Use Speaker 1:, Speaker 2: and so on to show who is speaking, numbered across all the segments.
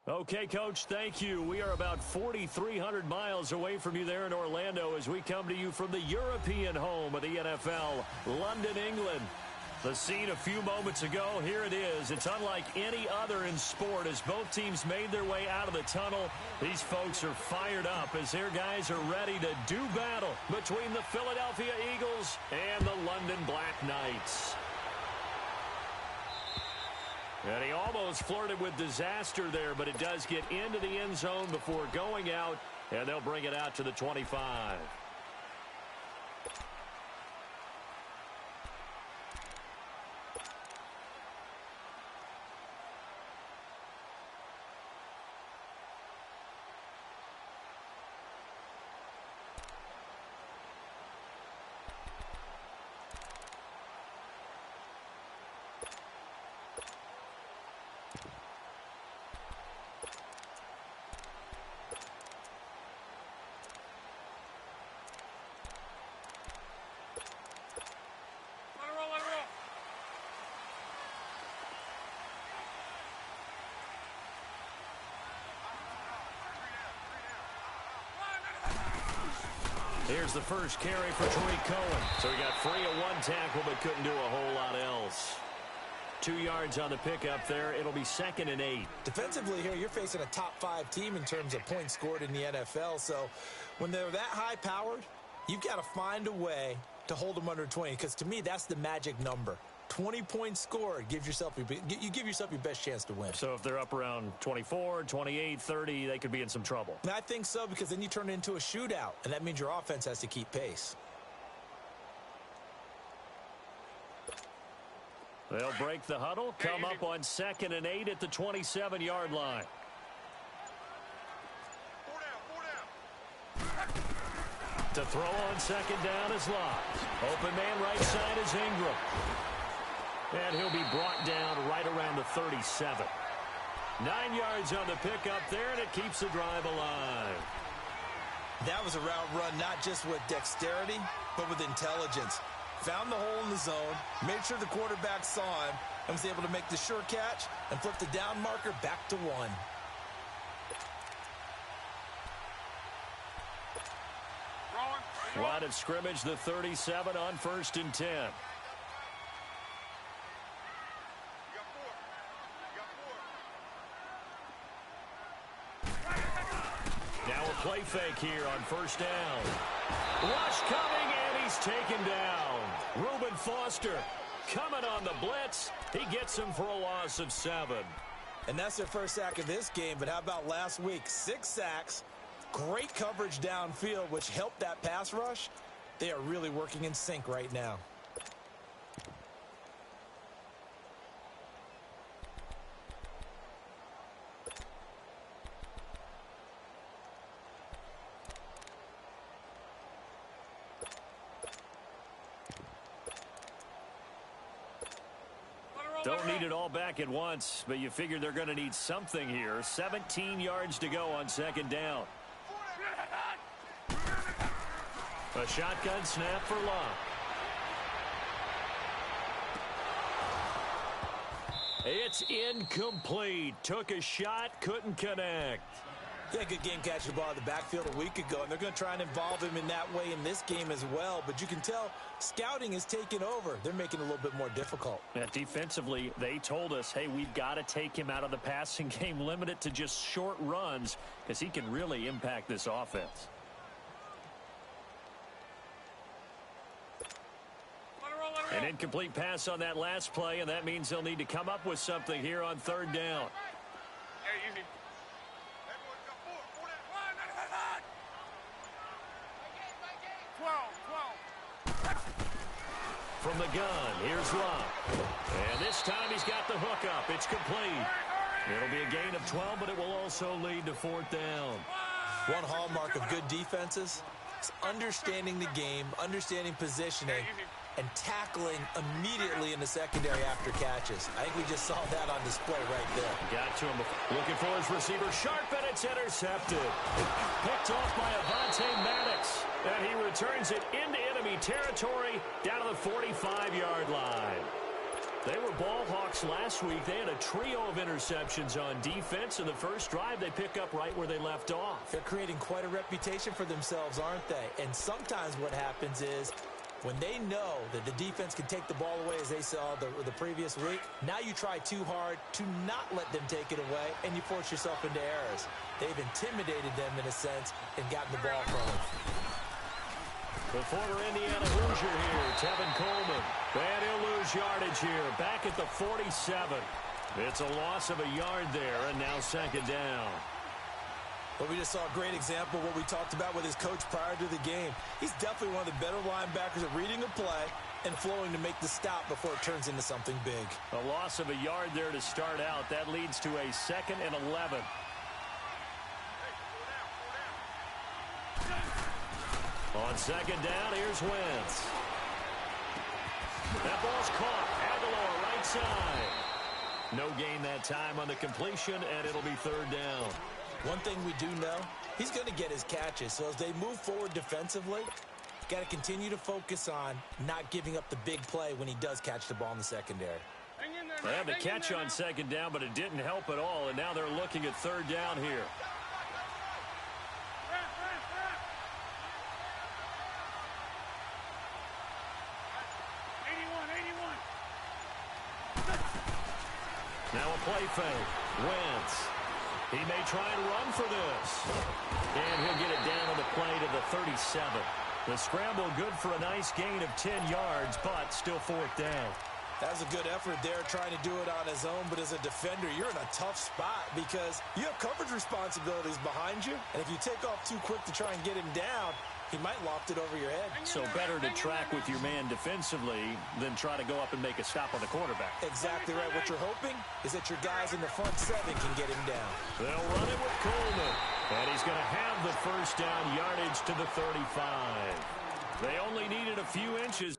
Speaker 1: Okay, Coach, thank you. We are about 4,300 miles away from you there in Orlando as we come to you from the European home of the NFL, London, England. The scene a few moments ago, here it is. It's unlike any other in sport as both teams made their way out of the tunnel. These folks are fired up as their guys are ready to do battle between the Philadelphia Eagles and the London Black Knights. And he almost flirted with disaster there, but it does get into the end zone before going out, and they'll bring it out to the 25. Here's the first carry for Tariq Cohen. So he got free of one tackle but couldn't do a whole lot else. 2 yards on the pickup there. It'll be 2nd and 8.
Speaker 2: Defensively here, you're facing a top-5 team in terms of points scored in the NFL. So when they're that high-powered, you've got to find a way to hold them under 20. Because to me, that's the magic number. 20 points scored, you give yourself your best chance to win.
Speaker 1: So if they're up around 24, 28, 30, they could be in some trouble.
Speaker 2: And I think so, because then you turn it into a shootout, and that means your offense has to keep pace.
Speaker 1: They'll break the huddle, come up on 2nd and 8 at the 27-yard line. To throw on 2nd down is Locke. Open man right side is Ingram. And he'll be brought down right around the 37. 9 yards on the pickup there, and it keeps the drive alive.
Speaker 2: That was a route run not just with dexterity, but with intelligence. Found the hole in the zone, made sure the quarterback saw him, and was able to make the sure catch and flip the down marker back to 1.
Speaker 1: Line of scrimmage, the 37 on 1st and 10. Now a play fake here on 1st down. Rush coming, and he's taken down. Reuben Foster coming on the blitz. He gets him for a loss of 7.
Speaker 2: And that's their first sack of this game, but how about last week? 6 sacks, great coverage downfield, which helped that pass rush. They are really working in sync right now.
Speaker 1: Don't need it all back at once, but you figure they're going to need something here. 17 yards to go on 2nd down. A shotgun snap for Locke. It's incomplete. Took a shot, couldn't connect.
Speaker 2: He had a good game catching the ball in the backfield a week ago, and they're going to try and involve him in that way in this game as well. But you can tell scouting is taking over. They're making it a little bit more difficult.
Speaker 1: Yeah, defensively, they told us, hey, we've got to take him out of the passing game, limit it to just short runs, because he can really impact this offense. An incomplete pass on that last play, and that means they'll need to come up with something here on 3rd down. From the gun, here's Locke. And this time he's got the hook up. It's complete. It'll be a gain of 12, but it will also lead to 4th down.
Speaker 2: One hallmark of good defenses is understanding the game, understanding positioning, and tackling immediately in the secondary after catches. I think we just saw that on display right there.
Speaker 1: Got to him. Looking for his receiver. Sharp, and it's intercepted. Picked off by Avonte Maddox. And he returns it into enemy territory down to the 45-yard line. They were ball hawks last week. They had a trio of interceptions on defense. In the first drive, they pick up right where they left off.
Speaker 2: They're creating quite a reputation for themselves, aren't they? And sometimes what happens is when they know that the defense can take the ball away, as they saw the previous week, now you try too hard to not let them take it away, and you force yourself into errors. They've intimidated them in a sense and gotten the ball from them.
Speaker 1: The former Indiana Hoosier here, Tevin Coleman. And he'll lose yardage here, back at the 47. It's a loss of a yard there, and now second down.
Speaker 2: But we just saw a great example of what we talked about with his coach prior to the game. He's definitely one of the better linebackers at reading a play and flowing to make the stop before it turns into something big.
Speaker 1: A loss of a yard there to start out. That leads to a 2nd and 11. On second down, here's Wentz. That ball's caught. Aguilar, right side. No gain that time on the completion, and it'll be third down.
Speaker 2: One thing we do know, he's going to get his catches. So as they move forward defensively, got to continue to focus on not giving up the big play when he does catch the ball in the secondary.
Speaker 1: They had the catch on second down, but it didn't help at all, and now they're looking at third down here. Now a play fake. Wentz. He may try and run for this. And he'll get it down on the play to the 37. The scramble good for a nice gain of 10 yards, but still fourth down.
Speaker 2: That was a good effort there, trying to do it on his own. But as a defender, you're in a tough spot because you have coverage responsibilities behind you. And if you take off too quick to try and get him down, he might loft it over your head.
Speaker 1: So better to track with your man defensively than try to go up and make a stop on the quarterback.
Speaker 2: Exactly right. What you're hoping is that your guys in the front 7 can get him down.
Speaker 1: They'll run it with Coleman. And he's going to have the first down, yardage to the 35. They only needed a few inches.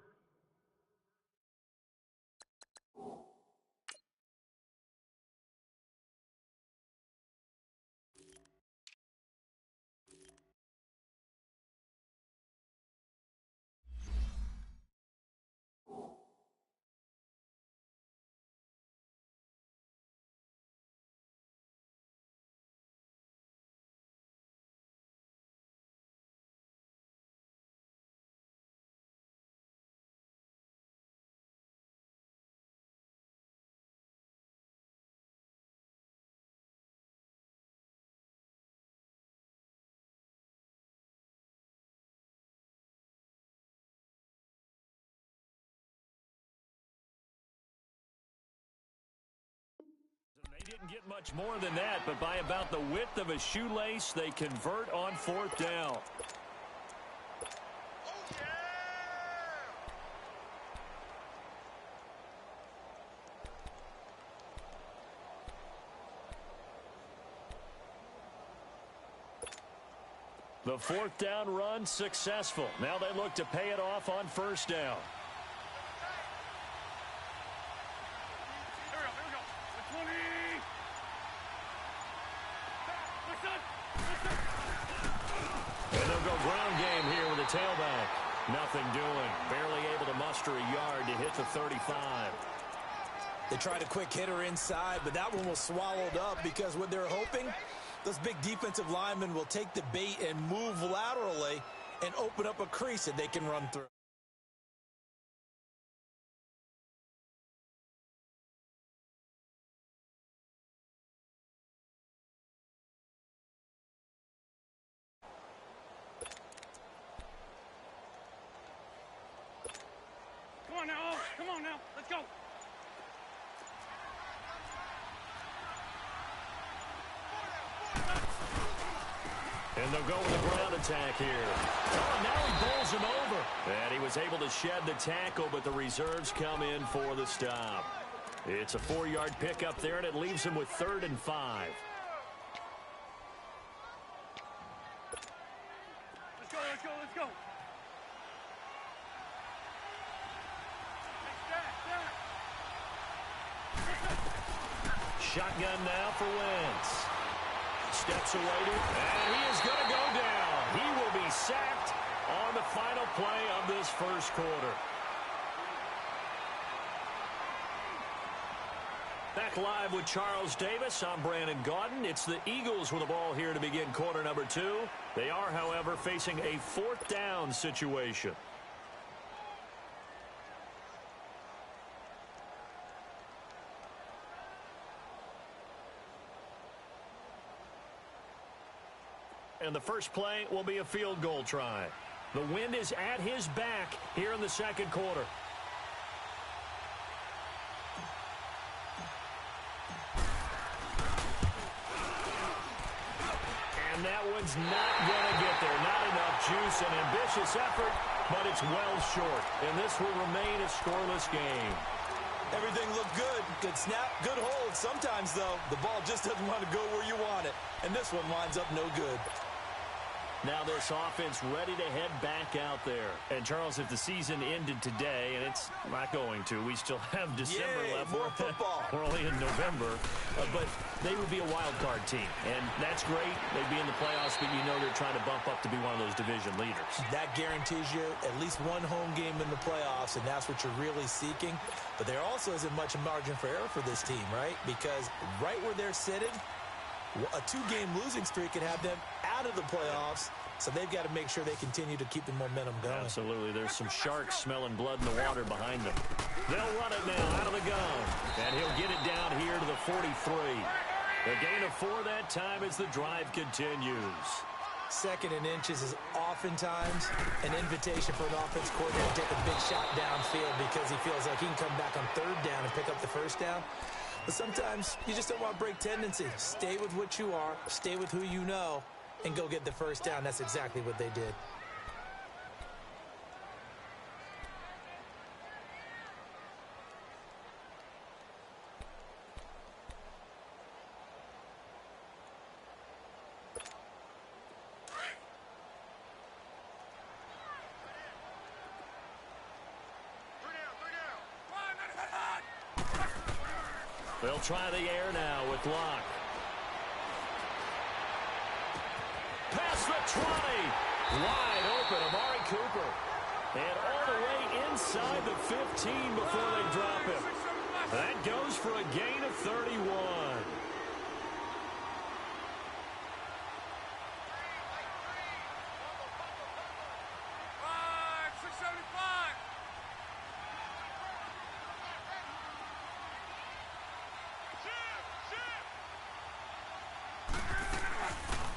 Speaker 1: They didn't get much more than that, but by about the width of a shoelace, they convert on fourth down. The fourth down run successful. Now they look to pay it off on first down. And they'll go ground game here with a tailback. Nothing doing. Barely able to muster a yard to hit the 35.
Speaker 2: They tried a quick hitter inside, but that one was swallowed up because what they're hoping, those big defensive linemen will take the bait and move laterally and open up a crease that they can run through.
Speaker 3: Come on now, let's go.
Speaker 1: And they'll go with a ground attack here. Oh, now he bowls him over. And he was able to shed the tackle, but the reserves come in for the stop. It's a 4-yard pickup there, and it leaves him with 3rd and 5.
Speaker 3: Let's go, let's go, let's go.
Speaker 1: Shotgun now for Wentz. Steps away and he is going to go down. He will be sacked on the final play of this first quarter. Back live with Charles Davis. I'm Brandon Gaudin. It's the Eagles with the ball here to begin quarter number 2. They are, however, facing a 4th down situation. And the first play will be a field goal try. The wind is at his back here in the second quarter. And that one's not going to get there. Not enough juice. An ambitious effort, but it's well short. And this will remain a scoreless game.
Speaker 2: Everything looked good. Good snap, good hold. Sometimes, though, the ball just doesn't want to go where you want it. And this one winds up no good.
Speaker 1: Now this offense ready to head back out there. And, Charles, if the season ended today, and it's not going to, we still have December left.
Speaker 2: More football.
Speaker 1: We're only in November. But they would be a wild card team. And that's great. They'd be in the playoffs, but you know they're trying to bump up to be one of those division leaders.
Speaker 2: That guarantees you at least one home game in the playoffs, and that's what you're really seeking. But there also isn't much margin for error for this team, right? Because right where they're sitting, a 2-game losing streak could have them out of the playoffs, so they've got to make sure they continue to keep the momentum going.
Speaker 1: Absolutely. There's some sharks smelling blood in the water behind them. They'll run it now out of the gun, and he'll get it down here to the 43. A gain of 4 that time as the drive continues.
Speaker 2: 2nd and inches is oftentimes an invitation for an offense coordinator to take a big shot downfield because he feels like he can come back on 3rd down and pick up the 1st down. But sometimes you just don't want to break tendency. Stay with what you are, stay with who you know, and go get the 1st down. That's exactly what they did.
Speaker 1: They'll try the air now with Locke. Past the 20. Wide open, Amari Cooper. And all the way inside the 15 before they drop him. That goes for a gain of 31.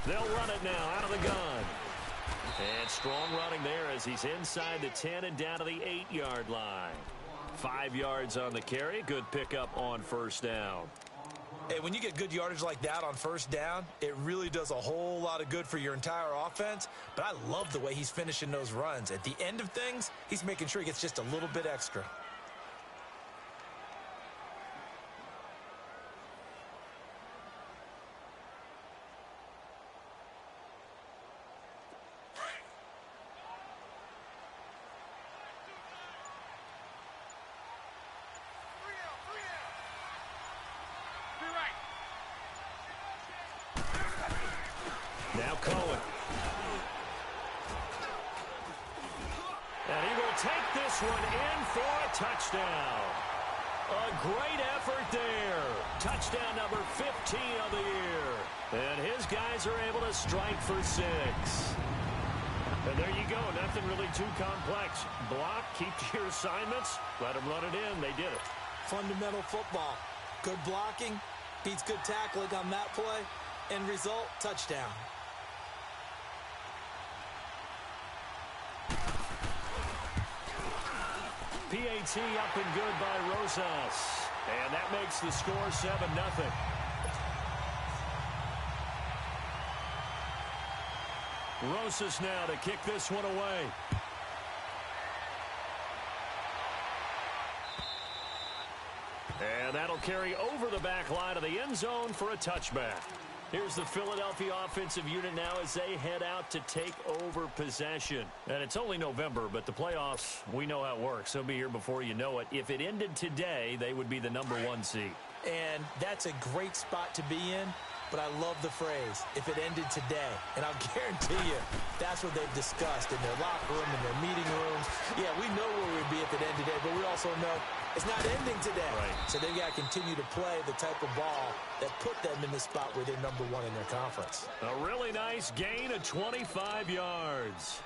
Speaker 1: They'll run it now out of the gun. And strong running there as he's inside the 10 and down to the 8-yard line. 5 yards on the carry. Good pickup on 1st down.
Speaker 2: Hey, when you get good yardage like that on 1st down, it really does a whole lot of good for your entire offense. But I love the way he's finishing those runs. At the end of things, he's making sure he gets just a little bit extra.
Speaker 1: Now Cohen. And he will take this one in for a touchdown. A great effort there. Touchdown number 15 of the year. And his guys are able to strike for 6. And there you go. Nothing really too complex. Block, keep to your assignments, let them run it in. They did it.
Speaker 2: Fundamental football. Good blocking beats good tackling on that play. End result, touchdown.
Speaker 1: PAT up and good by Rosas. And that makes the score 7-0. Rosas now to kick this one away. And that'll carry over the back line of the end zone for a touchback. Here's the Philadelphia offensive unit now as they head out to take over possession. And it's only November, but the playoffs, we know how it works. They'll be here before you know it. If it ended today, they would be the #1 seed.
Speaker 2: And that's a great spot to be in, but I love the phrase, if it ended today. And I'll guarantee you, that's what they've discussed in their locker room, in their meeting rooms. Yeah, we know where we'd be if it ended today, but we also know It's not ending today.
Speaker 1: Right.
Speaker 2: So they've got to continue to play the type of ball that put them in the spot where they're number one in their conference.
Speaker 1: A really nice gain of 25 yards.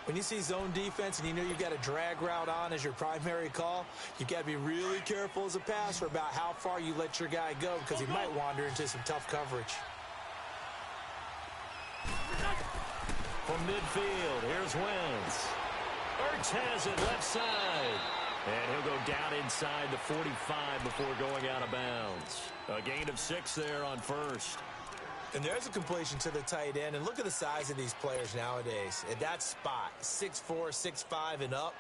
Speaker 2: When you see zone defense and you know you've got a drag route on as your primary call, you've got to be really careful as a passer about how far you let your guy go because he might wander into some tough coverage.
Speaker 1: From midfield, here's Wentz. Ertz has it left side. And he'll go down inside the 45 before going out of bounds. A gain of 6 there on first.
Speaker 2: And there's a completion to the tight end. And look at the size of these players nowadays. At that spot, 6'4", 6'5", and up.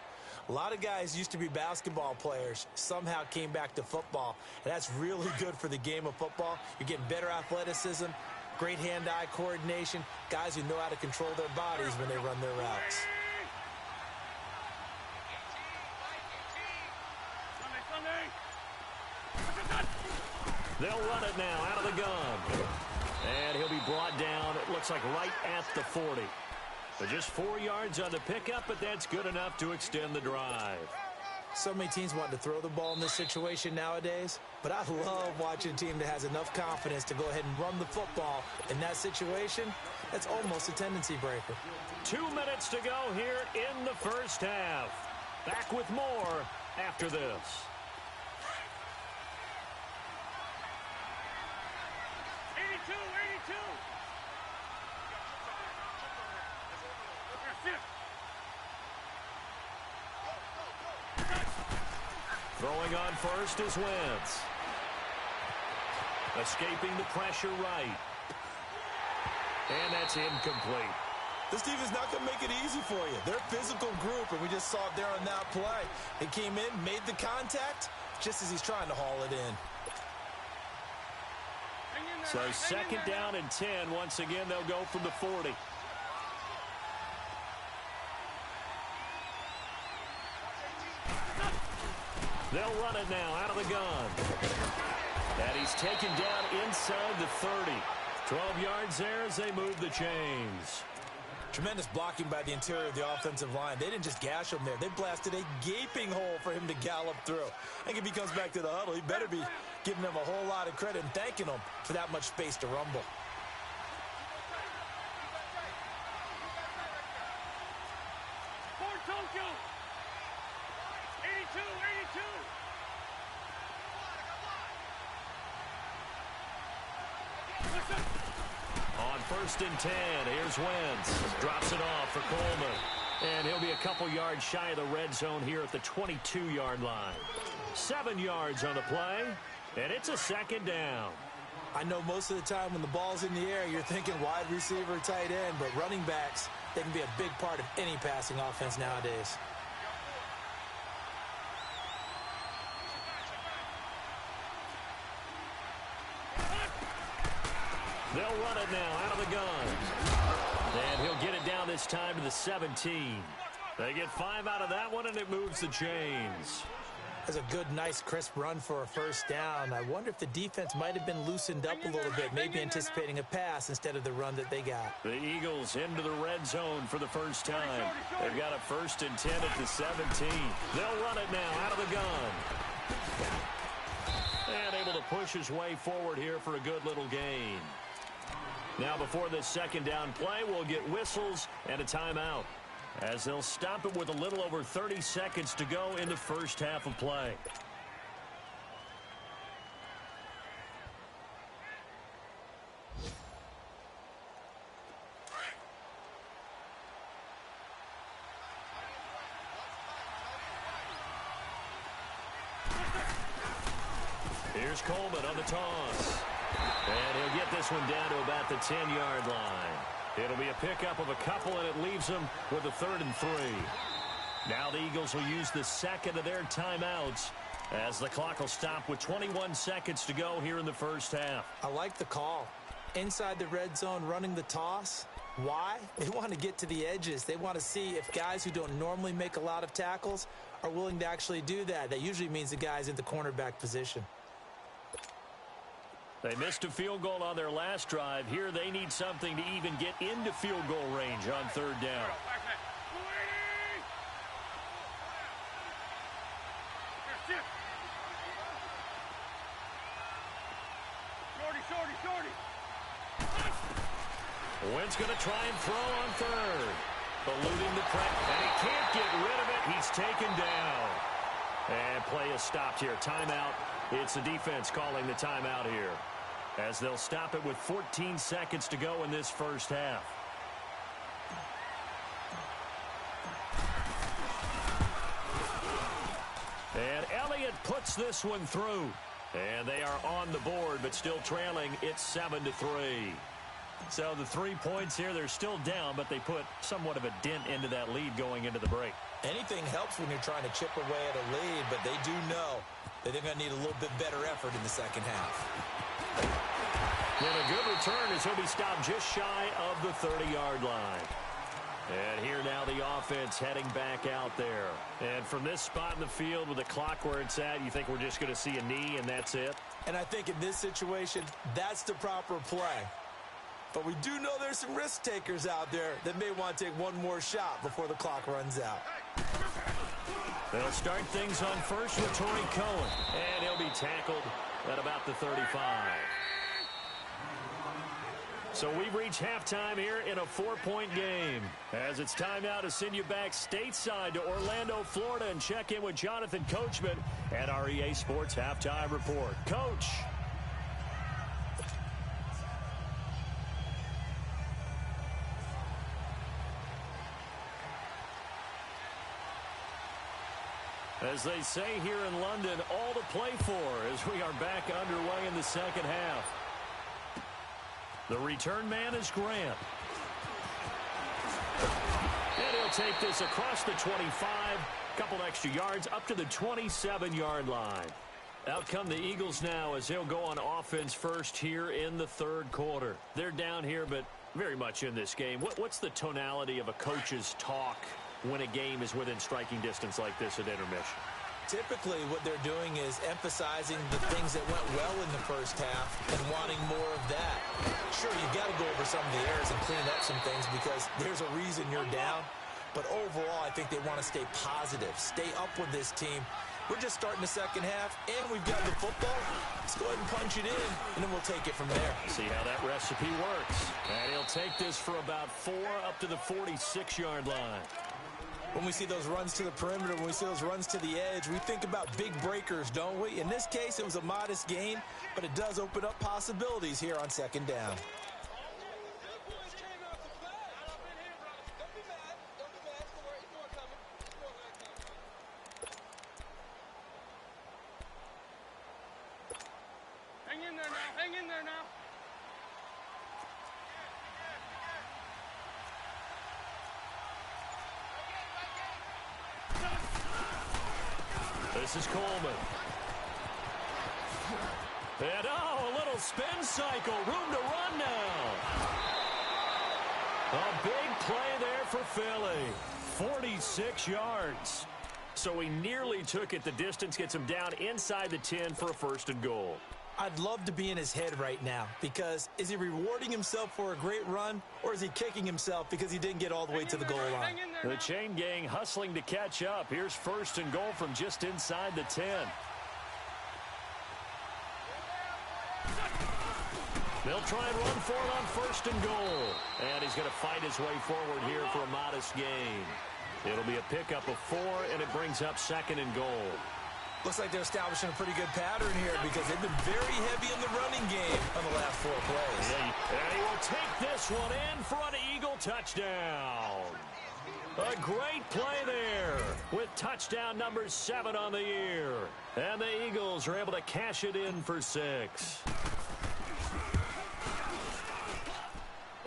Speaker 2: A lot of guys used to be basketball players, somehow came back to football. And that's really good for the game of football. You're getting better athleticism, great hand-eye coordination, guys who know how to control their bodies when they run their routes.
Speaker 1: They'll run it now out of the gun. And he'll be brought down, it looks like right at the 40. But just 4 yards on the pickup, but that's good enough to extend the drive.
Speaker 2: So many teams want to throw the ball in this situation nowadays, but I love watching a team that has enough confidence to go ahead and run the football. In that situation, that's almost a tendency breaker.
Speaker 1: 2 minutes to go here in the first half. Back with more after this. Throwing on first is Wentz. Escaping the pressure right. And that's incomplete.
Speaker 2: This team is not going to make it easy for you. They're a physical group, and we just saw it there on that play. He came in, made the contact, just as he's trying to haul it in.
Speaker 1: So second down and 10. Once again, they'll go from the 40. They'll run it now out of the gun. And he's taken down inside the 30. 12 yards there as they move the chains.
Speaker 2: Tremendous blocking by the interior of the offensive line. They didn't just gash him there. They blasted a gaping hole for him to gallop through. I think if he comes back to the huddle, he better be giving them a whole lot of credit and thanking them for that much space to rumble.
Speaker 3: Tokyo. 82, 82.
Speaker 1: On first and 10, here's Wentz. Drops it off for Coleman. And he'll be a couple yards shy of the red zone here at the 22-yard line. 7 yards on the play, and it's a second down.
Speaker 2: I know most of the time when the ball's in the air, you're thinking wide receiver, tight end, but running backs, they can be a big part of any passing offense nowadays.
Speaker 1: They'll run it now out of the gun. And he'll get it down this time to the 17. They get 5 out of that one, and it moves the chains.
Speaker 2: That's a good, nice, crisp run for a first down. I wonder if the defense might have been loosened up a little bit, maybe anticipating a pass instead of the run that they got.
Speaker 1: The Eagles into the red zone for the first time. They've got a first and 10 at the 17. They'll run it now out of the gun. And able to push his way forward here for a good little gain. Now before this second down play, we'll get whistles and a timeout, as they'll stop it with a little over 30 seconds to go in the first half of play. Here's Coleman on the toss. And he'll get this one down to about the 10-yard line. It'll be a pickup of a couple, and it leaves them with a 3rd and 3. Now the Eagles will use the second of their timeouts as the clock will stop with 21 seconds to go here in the first half.
Speaker 2: I like the call. Inside the red zone, running the toss. Why? They want to get to the edges. They want to see if guys who don't normally make a lot of tackles are willing to actually do that. That usually means the guy's in the cornerback position.
Speaker 1: They missed a field goal on their last drive. Here they need something to even get into field goal range on 3rd down. Wentz going to try and throw on third. Eluding the press, and he can't get rid of it. He's taken down. And play is stopped here. Timeout. It's the defense calling the timeout here, as they'll stop it with 14 seconds to go in this first half. And Elliott puts this one through. And they are on the board, but still trailing. It's 7-3. So the 3 points here, they're still down, but they put somewhat of a dent into that lead going into the break.
Speaker 2: Anything helps when you're trying to chip away at a lead, but they do know that they're going to need a little bit better effort in the second half.
Speaker 1: And a good return as he'll be stopped just shy of the 30-yard line. And here now the offense heading back out there. And from this spot in the field with the clock where it's at, you think we're just going to see a knee and that's it?
Speaker 2: And I think in this situation, that's the proper play. But we do know there's some risk takers out there that may want to take one more shot before the clock runs out.
Speaker 1: They'll start things on first with Torrey Cohen. And he'll be tackled at about the 35. So we've reached halftime here in a 4-point game. As it's time now to send you back stateside to Orlando, Florida, and check in with Jonathan Coachman at our EA Sports Halftime Report. Coach. As they say here in London, all to play for as we are back underway in the second half. The return man is Grant. And he'll take this across the 25. Couple extra yards up to the 27-yard line. Out come the Eagles now as they'll go on offense first here in the third quarter. They're down here, but very much in this game. What's the tonality of a coach's talk when a game is within striking distance like this at intermission?
Speaker 2: Typically, what they're doing is emphasizing the things that went well in the first half and wanting more of that. Sure, you've got to go over some of the errors and clean up some things because there's a reason you're down. But overall, I think they want to stay positive, stay up with this team. We're just starting the second half, and we've got the football. Let's go ahead and punch it in, and then we'll take it from there.
Speaker 1: See how that recipe works. And he'll take this for about 4 up to the 46-yard line.
Speaker 2: When we see those runs to the perimeter, when we see those runs to the edge, we think about big breakers, don't we? In this case, it was a modest gain, but it does open up possibilities here on second down.
Speaker 3: Hang in there now. Hang in there now.
Speaker 1: This is Coleman. And a little spin cycle. Room to run now. A big play there for Philly. 46 yards. So he nearly took it the distance, gets him down inside the 10 for a first and goal.
Speaker 2: I'd love to be in his head right now because is he rewarding himself for a great run or is he kicking himself because he didn't get all the way to the goal line?
Speaker 1: The chain gang hustling to catch up. Here's first and goal from just inside the 10. They'll try and run for it on first and goal. And he's going to fight his way forward here for a modest gain. It'll be a pickup of 4, and it brings up second and goal.
Speaker 2: Looks like they're establishing a pretty good pattern here because they've been very heavy in the running game on the last 4 plays.
Speaker 1: And he will take this one in for an Eagle touchdown. A great play there with touchdown number 7 on the year. And the Eagles are able to cash it in for 6.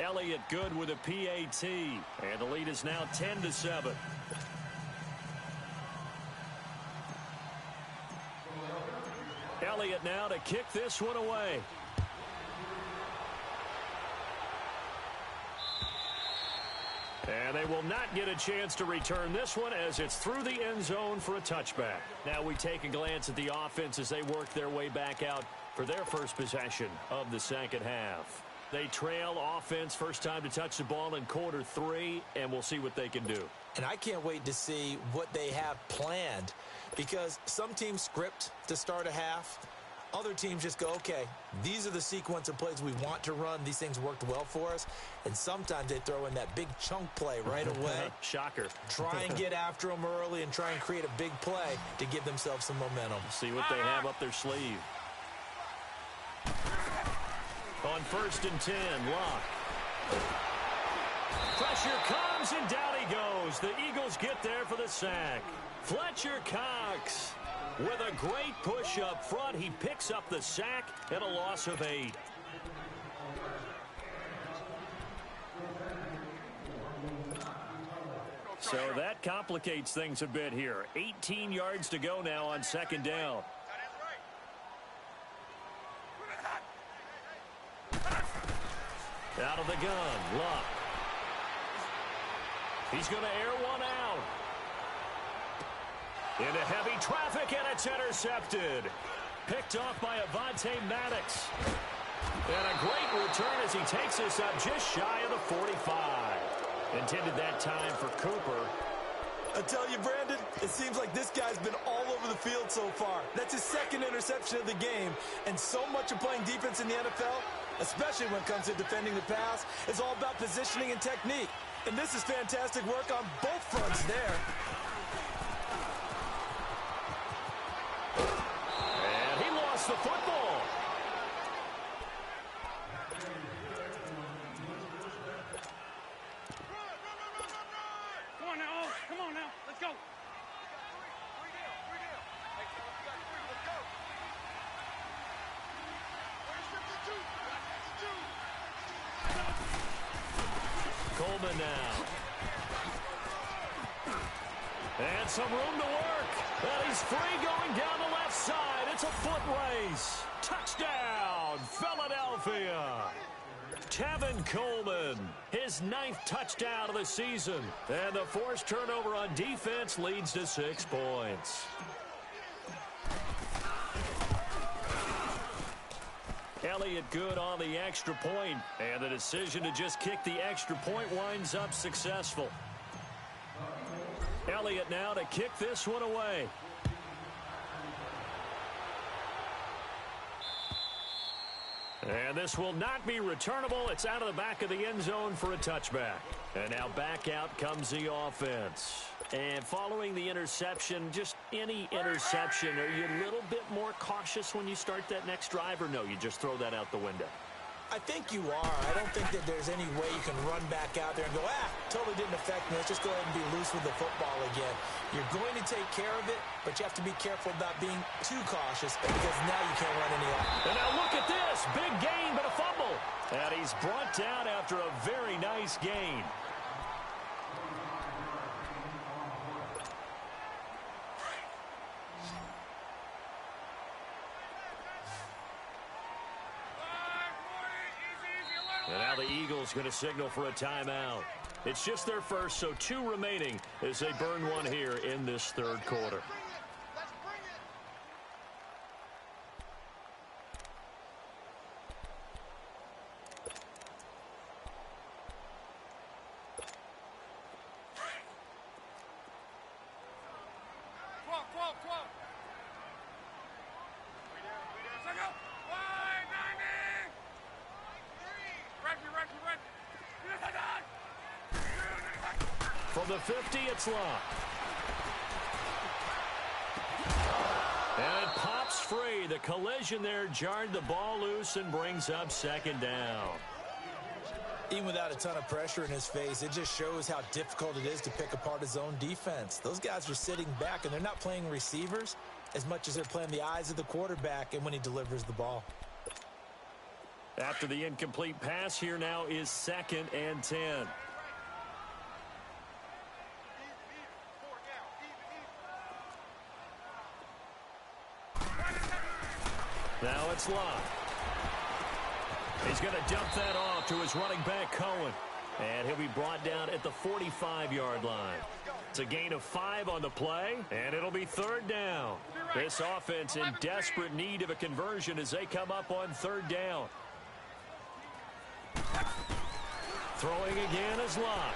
Speaker 1: Elliott good with a PAT. And the lead is now 10-7. Elliott now to kick this one away. And they will not get a chance to return this one as it's through the end zone for a touchback. Now we take a glance at the offense as they work their way back out for their first possession of the second half. They trail offense first time to touch the ball in quarter 3, and we'll see what they can do.
Speaker 2: And I can't wait to see what they have planned because some teams script to start a half. Other teams just go, okay, these are the sequence of plays we want to run. These things worked well for us. And sometimes they throw in that big chunk play right away.
Speaker 1: Shocker.
Speaker 2: Try and get after them early and try and create a big play to give themselves some momentum.
Speaker 1: See what they have up their sleeve. On 1st and 10, Locke. Pressure comes, and down he goes. The Eagles get there for the sack. Fletcher Cox with a great push up front. He picks up the sack and a loss of 8. So that complicates things a bit here. 18 yards to go now on 2nd down. Out of the gun, Luck. He's going to air one out. Into heavy traffic, and it's intercepted. Picked off by Avonte Maddox. And a great return as he takes us up just shy of the 45. Intended that time for Cooper.
Speaker 2: I tell you, Brandon, it seems like this guy's been all over the field so far. That's his 2nd interception of the game. And so much of playing defense in the NFL, especially when it comes to defending the pass, is all about positioning and technique. And this is fantastic work on both fronts there.
Speaker 1: And he lost the football.
Speaker 3: Come on now. Come on now. Let's go.
Speaker 1: Coleman now. And some room to work. And he's free going down the left side. It's a foot race. Touchdown, Philadelphia. Tevin Coleman, his 9th touchdown of the season. And the forced turnover on defense leads to 6 points. Elliott good on the extra point, and the decision to just kick the extra point winds up successful. Elliott now to kick this one away. And this will not be returnable. It's out of the back of the end zone for a touchback. And now back out comes the offense. And following the interception, just any interception, are you a little bit more cautious when you start that next drive, or no, you just throw that out the window?
Speaker 2: I think you are. I don't think that there's any way you can run back out there and go, totally didn't affect me. Let's just go ahead and be loose with the football again. You're going to take care of it, but you have to be careful about being too cautious because now you can't run any off.
Speaker 1: And now look at this. Big gain, but a fumble. And he's brought down after a very nice gain. And now the Eagles going to signal for a timeout. It's just their first, so 2 remaining as they burn one here in this 3rd quarter. From the 50, it's Locke. And it pops free. The collision there jarred the ball loose and brings up 2nd down.
Speaker 2: Even without a ton of pressure in his face, it just shows how difficult it is to pick apart his own defense. Those guys are sitting back, and they're not playing receivers as much as they're playing the eyes of the quarterback and when he delivers the ball.
Speaker 1: After the incomplete pass, here now is 2nd and 10. Now it's Locke. He's going to dump that off to his running back, Cohen. And he'll be brought down at the 45-yard line. It's a gain of 5 on the play, and it'll be 3rd down. This offense in desperate need of a conversion as they come up on 3rd down. Throwing again is Locke.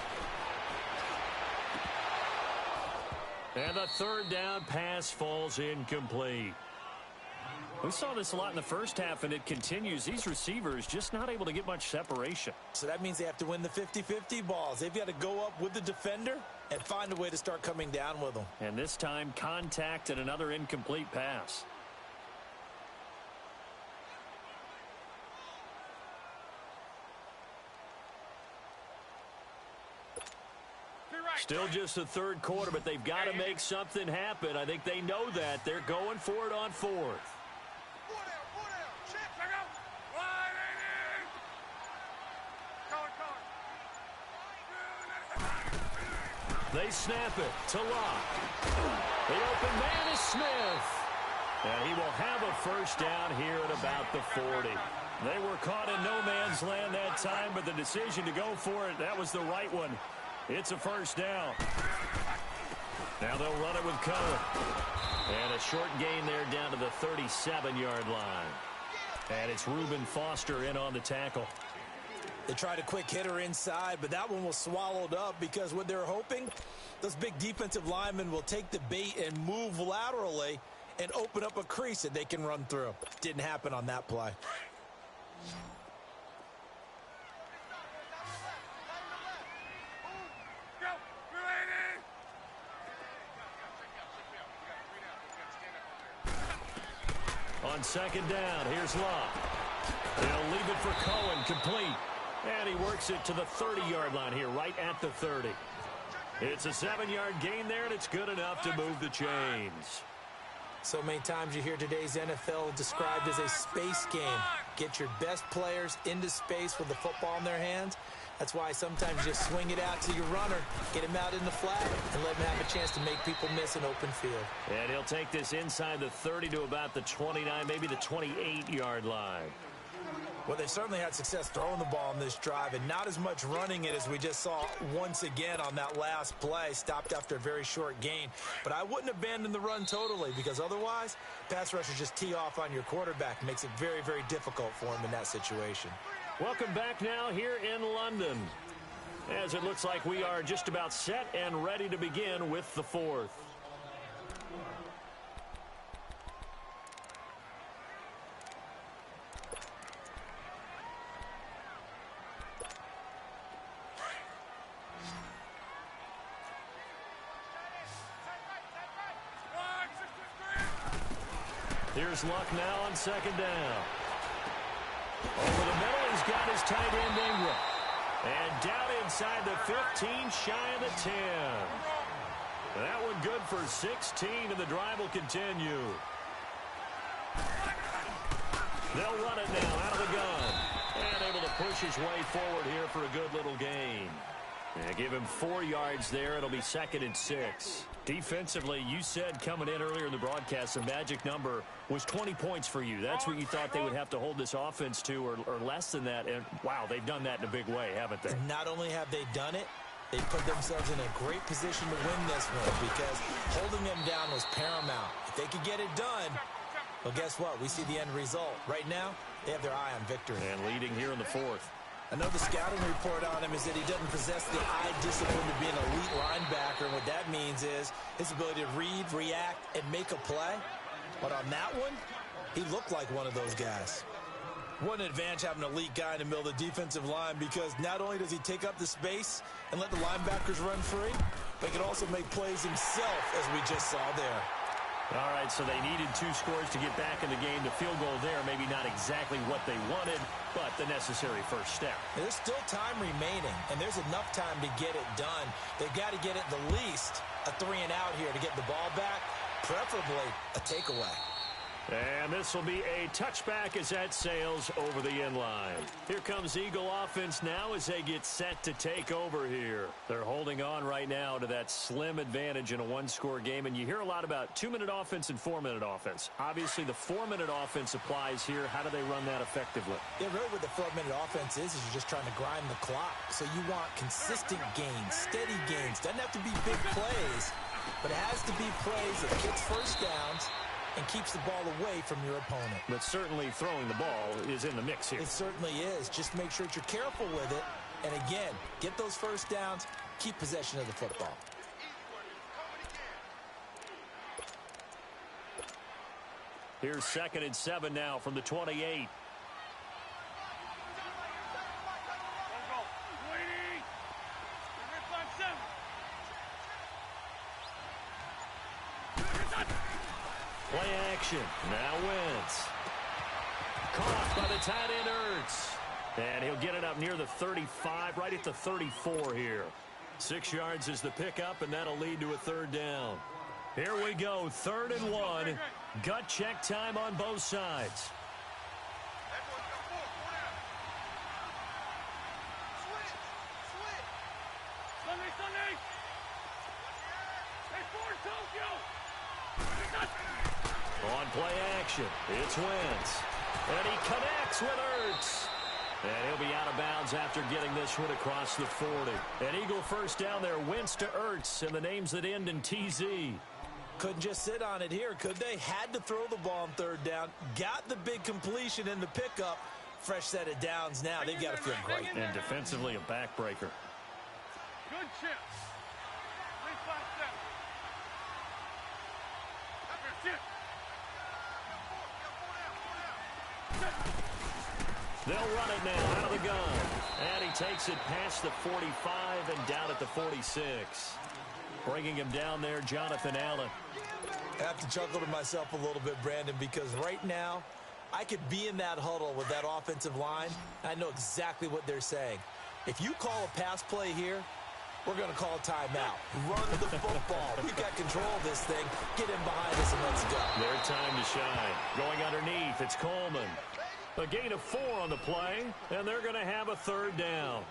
Speaker 1: And the 3rd down pass falls incomplete. We saw this a lot in the first half, and it continues. These receivers just not able to get much separation.
Speaker 2: So that means they have to win the 50-50 balls. They've got to go up with the defender and find a way to start coming down with them.
Speaker 1: And this time, contact and another incomplete pass. Still just the third quarter, but they've got to make something happen. I think they know that. They're going for it on fourth. They snap it to Locke. The open man is Smith. And he will have a first down here at about the 40. They were caught in no man's land that time, but the decision to go for it, that was the right one. It's a first down. Now they'll run it with Cohen. And a short gain there down to the 37-yard line. And it's Reuben Foster in on the tackle.
Speaker 2: They tried a quick hitter inside, but that one was swallowed up because what they're hoping, those big defensive linemen will take the bait and move laterally and open up a crease that they can run through. Didn't happen on that play.
Speaker 1: On second down, here's Locke. They'll leave it for Cohen, complete. And he works it to the 30-yard line here, right at the 30. It's a 7-yard gain there, and it's good enough to move the chains.
Speaker 2: So many times you hear today's NFL described as a space game. Get your best players into space with the football in their hands. That's why sometimes you just swing it out to your runner, get him out in the flat, and let him have a chance to make people miss an open field.
Speaker 1: And he'll take this inside the 30 to about the 29, maybe the 28-yard line.
Speaker 2: Well, they've certainly had success throwing the ball in this drive and not as much running it as we just saw once again on that last play. Stopped after a very short gain. But I wouldn't abandon the run totally because otherwise, pass rushers just tee off on your quarterback. Makes it very, very difficult for him in that situation.
Speaker 1: Welcome back now here in London, as it looks like we are just about set and ready to begin with the fourth. Here's Luck now on second down. Over the middle, he's got his tight end Ingram. And down inside the 15, shy of the 10. That one good for 16, and the drive will continue. They'll run it now out of the gun. And able to push his way forward here for a good little gain. And give him 4 yards there. It'll be 2nd and 6. Defensively, you said coming in earlier in the broadcast, the magic number was 20 points for you. That's what you thought they would have to hold this offense to, or less than that. And, wow, they've done that in a big way, haven't they?
Speaker 2: And not only have they done it, they put themselves in a great position to win this one because holding them down was paramount. If they could get it done, well, guess what? We see the end result. Right now, they have their eye on victory.
Speaker 1: And leading here in the fourth.
Speaker 2: I know the scouting report on him is that he doesn't possess the eye discipline to be an elite linebacker. And what that means is his ability to read, react, and make a play. But on that one, he looked like one of those guys. What an advantage having an elite guy in the middle of the defensive line because not only does he take up the space and let the linebackers run free, but he can also make plays himself, as we just saw there.
Speaker 1: All right, so they needed 2 scores to get back in the game. The field goal there, maybe not exactly what they wanted, but the necessary first step.
Speaker 2: There's still time remaining, and there's enough time to get it done. They've got to get it the least a 3 and out here to get the ball back, preferably a takeaway.
Speaker 1: And this will be a touchback as that sails over the end line. Here comes Eagle offense now as they get set to take over here. They're holding on right now to that slim advantage in a 1-score game. And you hear a lot about 2-minute offense and 4-minute offense. Obviously, the 4-minute offense applies here. How do they run that effectively?
Speaker 2: Yeah, really what the 4-minute offense is you're just trying to grind the clock. So you want consistent gains, steady gains. Doesn't have to be big plays, but it has to be plays that gets first downs and keeps the ball away from your opponent.
Speaker 1: But certainly throwing the ball is in the mix here.
Speaker 2: It certainly is. Just make sure that you're careful with it. And again, get those first downs, keep possession of the football.
Speaker 1: Here's 2nd and 7 now from the 28. Play action. Now Wentz. Caught by the tight end Ertz. And he'll get it up near the 35, right at the 34 here. 6 yards is the pickup, and that'll lead to a 3rd down. Here we go, 3rd and 1. Gut check time on both sides.
Speaker 3: Sunday. Hey, Ford, Tokyo.
Speaker 1: On play action, it's Wentz. And he connects with Ertz. And he'll be out of bounds after getting this one across the 40. An Eagle first down there, Wentz to Ertz, and the names that end in TZ.
Speaker 2: Couldn't just sit on it here, could they? Had to throw the ball on 3rd down. Got the big completion in the pickup. Fresh set of downs now. They've got to feel great.
Speaker 1: And defensively, a backbreaker.
Speaker 3: Good chip. 3-5 step.
Speaker 1: They'll run it now out of the gun. And he takes it past the 45 and down at the 46. Bringing him down there, Jonathan Allen.
Speaker 2: I have to chuckle to myself a little bit, Brandon, because right now I could be in that huddle with that offensive line. I know exactly what they're saying. If you call a pass play here, we're going to call a timeout. Run the football. We've got control of this thing. Get in behind us and let's go.
Speaker 1: Their time to shine. Going underneath, it's Coleman. A gain of 4 on the play, and they're going to have a 3rd down.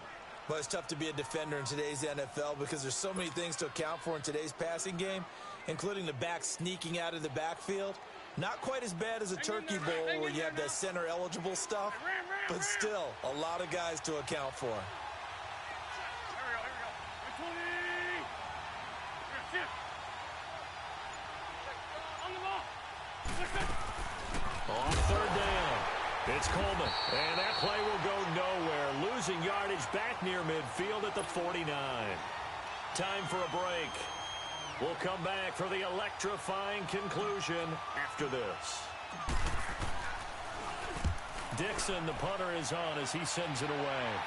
Speaker 2: Well, it's tough to be a defender in today's NFL because there's so many things to account for in today's passing game, including the back sneaking out of the backfield. Not quite as bad as a turkey bowl where you have that center-eligible stuff, but still a lot of guys to account for.
Speaker 1: On 3rd down, it's Coleman, and that play will go nowhere. Losing yardage back near midfield at the 49. Time for a break. We'll come back for the electrifying conclusion after this. Dixon, the punter, is on as he sends it away.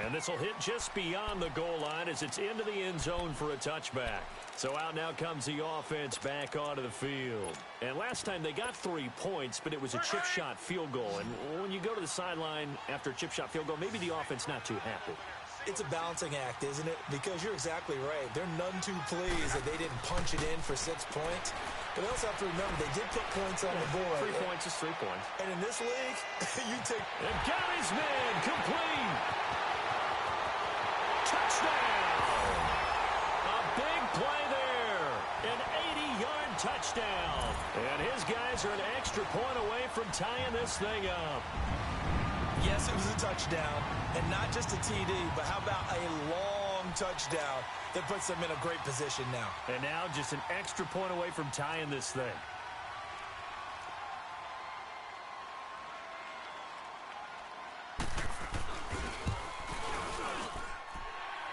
Speaker 1: And this will hit just beyond the goal line as it's into the end zone for a touchback. So out now comes the offense back onto the field. And last time they got 3 points, but it was a chip shot field goal. And when you go to the sideline after a chip shot field goal, maybe the offense not too happy.
Speaker 2: It's a balancing act, isn't it? Because you're exactly right. They're none too pleased that they didn't punch it in for 6 points. But they also have to remember they did put points on the board.
Speaker 1: 3 points is 3 points.
Speaker 2: And in this league, you take...
Speaker 1: And got his man complete. Touchdown. A big play there. An 80-yard touchdown. And his guys are an extra point away from tying this thing up.
Speaker 2: Yes, it was a touchdown, and not just a TD, but how about a long touchdown that puts them in a great position now.
Speaker 1: And now just an extra point away from tying this thing.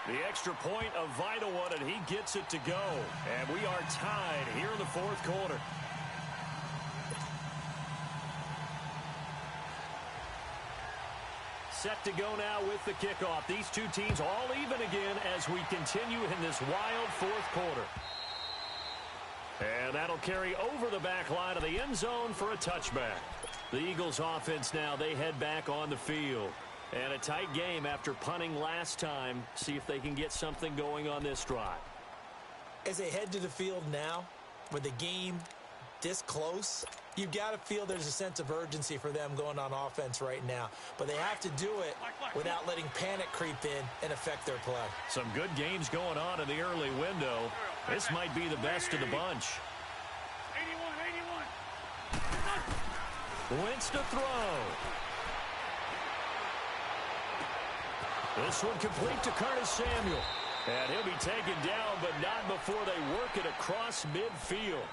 Speaker 1: The extra point, a vital one, and he gets it to go. And we are tied here in the 4th quarter. Set to go now with the kickoff. These two teams all even again as we continue in this wild 4th quarter. And that'll carry over the back line of the end zone for a touchback. The Eagles offense now, they head back on the field. And a tight game after punting last time. See if they can get something going on this drive.
Speaker 2: As they head to the field now, with the game this close, you've got to feel there's a sense of urgency for them going on offense right now. But they have to do it without letting panic creep in and affect their play.
Speaker 1: Some good games going on in the early window. This might be the best of the bunch.
Speaker 3: 81.
Speaker 1: Wentz to throw. This one complete to Curtis Samuel. And he'll be taken down, but not before they work it across midfield.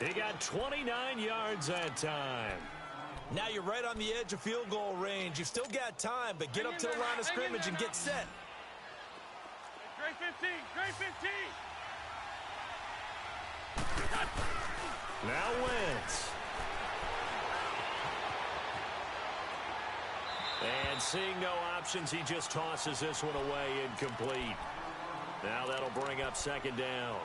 Speaker 1: He got 29 yards that time.
Speaker 2: Now you're right on the edge of field goal range. You've still got time, but get up to the line of scrimmage and get set.
Speaker 3: Grade 15. Grade 15.
Speaker 1: Now Wentz. And seeing no options, he just tosses this one away, incomplete. Now that'll bring up second down.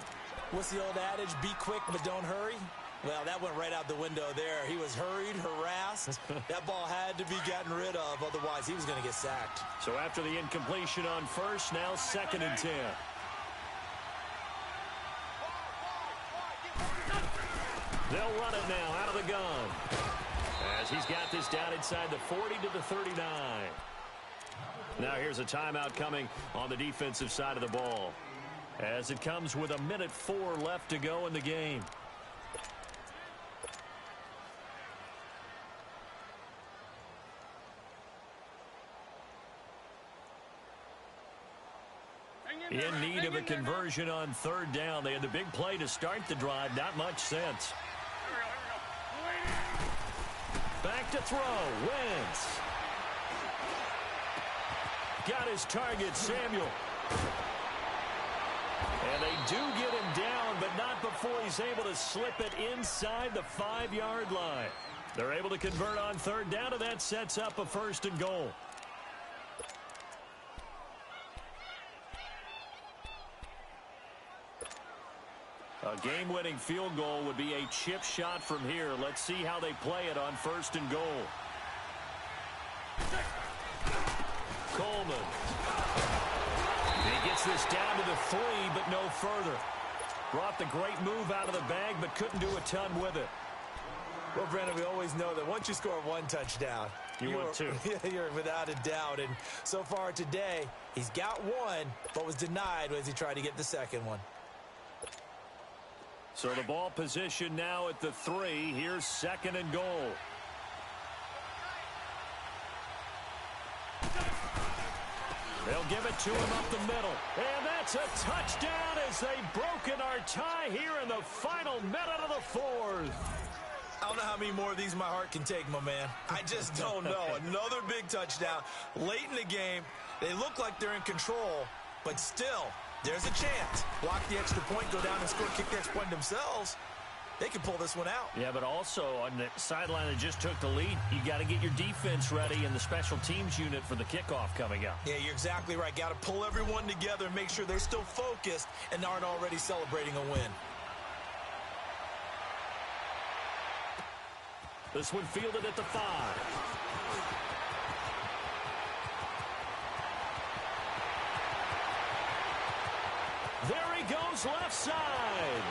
Speaker 2: What's the old adage? Be quick, but don't hurry. Well, that went right out the window there. He was hurried, harassed. That ball had to be gotten rid of, otherwise he was going to get sacked.
Speaker 1: So after the incompletion on first, now 2nd and 10. They'll run it now out of the gun, as he's got this down inside the 40 to the 39. Now here's a timeout coming on the defensive side of the ball, as it comes with 1:04 left to go in the game. In need of a conversion on 3rd down. They had the big play to start the drive. Not much sense. Back to throw. Wentz. Got his target, Samuel. And they do get him down, but not before he's able to slip it inside the 5-yard line. They're able to convert on 3rd down, and that sets up a 1st and goal. A game-winning field goal would be a chip shot from here. Let's see how they play it on 1st and goal. Coleman. He gets this down to the 3, but no further. Brought the great move out of the bag, but couldn't do a ton with it.
Speaker 2: Well, Brandon, we always know that once you score 1 touchdown,
Speaker 1: you're 2.
Speaker 2: You're without a doubt. And so far today, he's got 1, but was denied as he tried to get the 2nd one.
Speaker 1: So the ball position now at the 3. Here's 2nd and goal. They'll give it to him up the middle. And that's a touchdown as they've broken our tie here in the final minute of the 4th.
Speaker 2: I don't know how many more of these my heart can take, my man. I just don't know. Another big touchdown. Late in the game, they look like they're in control, but still, there's a chance. Block the extra point, go down and score, kick the extra point themselves. They can pull this one out.
Speaker 1: Yeah, but also on the sideline that just took the lead, you got to get your defense ready and the special teams unit for the kickoff coming up.
Speaker 2: Yeah, you're exactly right. Got to pull everyone together and make sure they're still focused and aren't already celebrating a win.
Speaker 1: This one fielded at the 5. There he goes left side.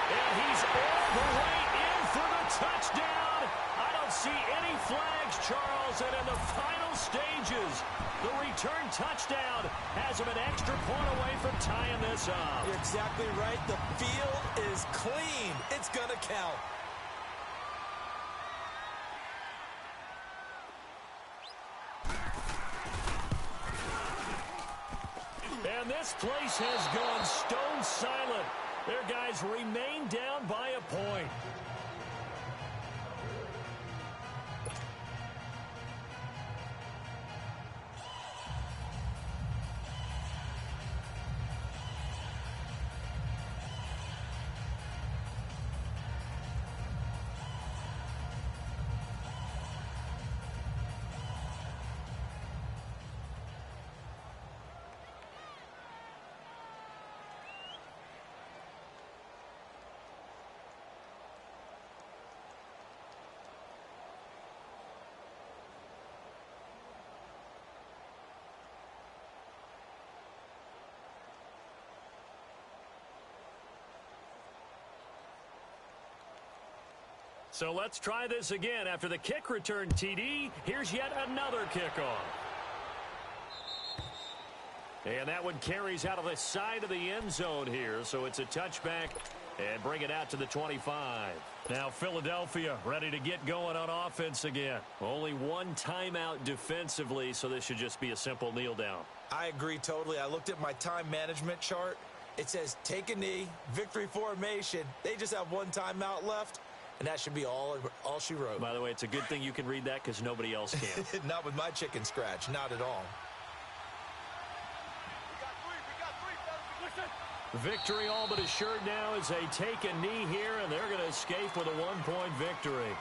Speaker 1: And he's all the way in for the touchdown. I don't see any flags, Charles. And in the final stages, the return touchdown has him an extra point away from tying this up.
Speaker 2: You're exactly right. The field is clean. It's going to count.
Speaker 1: And this place has gone stone silent. Their guys remain down by a point. So let's try this again. After the kick return TD, here's yet another kickoff. And that one carries out of the side of the end zone here. So it's a touchback and bring it out to the 25. Now Philadelphia ready to get going on offense again. Only 1 timeout defensively, so this should just be a simple kneel down.
Speaker 2: I agree totally. I looked at my time management chart. It says take a knee, victory formation. They just have 1 timeout left. And that should be all she wrote.
Speaker 1: By the way, it's a good thing you can read that because nobody else can.
Speaker 2: Not with my chicken scratch. Not at all.
Speaker 3: We got 3. Listen.
Speaker 1: Victory all but assured now as they take a knee here, and they're going to escape with a one-point victory.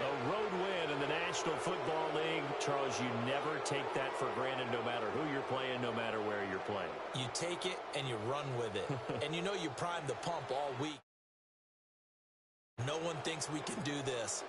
Speaker 1: A road win in the National Football League. Charles, you never take that for granted no matter who you're playing, no matter where you're playing.
Speaker 2: You take it and you run with it. And you know you primed the pump all week. No one thinks we can do this.